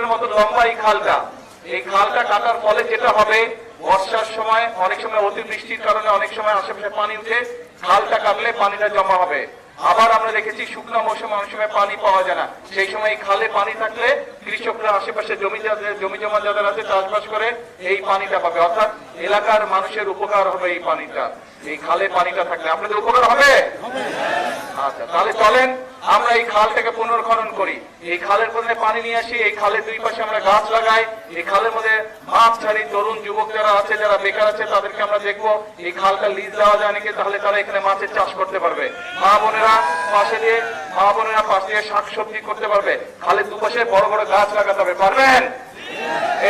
মিটারের মতো লম্বা এই খালটা কাটার ফলে যেটা হবে, বর্ষার সময় অনেক সময় অতিবৃষ্টির কারণে অনেক সময় আশেপাশে পানি উঠে, খালটা কাটলে পানিটা জমা হবে। আবার আমরা দেখেছি শুকনো মৌসুমে অনেক সময় পানি পাওয়া যায় না, সেই সময় এই খালে পানি থাকলে কৃষকরা আশেপাশে জমি জমা যাদের আছে চাষবাস করে এই পানিটা পাবে, অর্থাৎ এলাকার মানুষের উপকার হবে এই পানিটা, এই খালে পানিটা থাকলে। আপনাদের উপকার হবে? আচ্ছা, তাহলে চলেন আমরা এই খালটাকে পুনর্খনন করি, এই খালের মধ্যে পানি নিয়ে আসি, এই খালের দুই পাশে আমরা গাছ লাগাই, এই খালের মধ্যে মাছ ছাড়ি। তরুণ যুবক যারা আছে, যারা বেকার আছে, তাদেরকে আমরা দেখবো এই খালটা লিজ দেওয়া যায় নাকি, তাহলে তারা এখানে মাছের চাষ করতে পারবে। মা বোনেরা পাশে দিয়ে শাকসবজি করতে পারবে। খালের দুপাশে বড় বড় গাছ লাগাতে হবে, পারবেন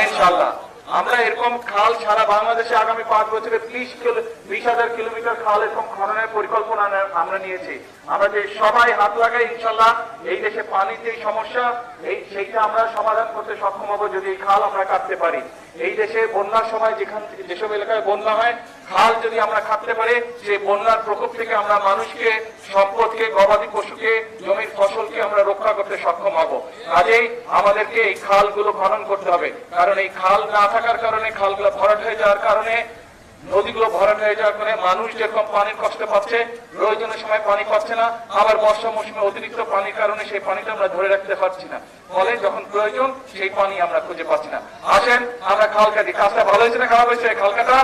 ইনশাআল্লাহ। আমরা এরকম খাল সারা বাংলাদেশে আগামী 5 বছরে 20,000 কিলোমিটার খাল এরকম খননের পরিকল্পনা আমরা নিয়েছি। আমরা যে সবাই হাত লাগাই, ইনশাল্লাহ এই দেশে পানির যে সমস্যা সেইটা আমরা সমাধান করতে সক্ষম হবো যদি এই খাল আমরা কাটতে পারি। এই দেশে বন্যার সময় যেসব এলাকায় বন্যা হয়, খাল যদি আমরা কাটতে পারি, সেই বন্যার প্রকোপ থেকে আমরা মানুষকে, সম্পদকে, গবাদি পশুকে, জমির ফসলকে আমরা রক্ষা করতে সক্ষম হব। কাজেই আমাদেরকে এই খালগুলো খনন করতে হবে, কারণ এই খাল না থাকার কারণে, খালগুলো ভরাট হয়ে যাওয়ার কারণে, নদীগুলো ভরাট হয়ে যাওয়ার কারণে মানুষ যেরকম পানির কষ্ট পাচ্ছে, প্রয়োজনের সময় পানি পাচ্ছে না, আবার বর্ষা মৌসুমে অতিরিক্ত পানির কারণে সেই পানিটা আমরা ধরে রাখতে পারছি না, ফলে যখন প্রয়োজন সেই পানি আমরা খুঁজে পাচ্ছি না। আসেন আমরা খাল কাটি। কাজটা ভালো হয়েছে না খারাপ হয়েছে? খাল কাটা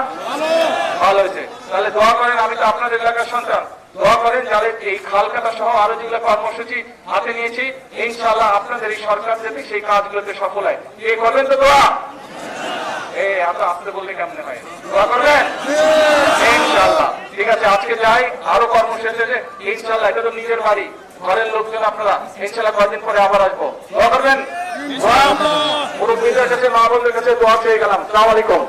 ভালো হয়েছে। তাহলে দোয়া করেন, আমি তো আপনাদের এলাকার সন্তান, দোয়া করেন যাতে এই খাল কাটা সহ আরো যেগুলো কর্মসূচি হাতে নিয়েছি, ইনশাআল্লাহ আপনাদের এই সরকার যাতে সেই কাজগুলোতে সফল হয়। কে করবেন তো দোয়া? আসতে বললে কেমনে হয়? দোয়া করবেন ইনশাআল্লাহ। ঠিক আছে, আজকে যাই, আরো কর্মসূচি ইনশাআল্লাহ। এটা তো নিজের বাড়ি, ঘরের লোকজন আপনারা, ইনশাআল্লাহ কয়েকদিন পরে আবার আসবো। দোয়া করবেন। মুরব্বীদের কাছে, মা বোনদের কাছে দোয়া চেয়ে গেলাম। আসসালামু আলাইকুম।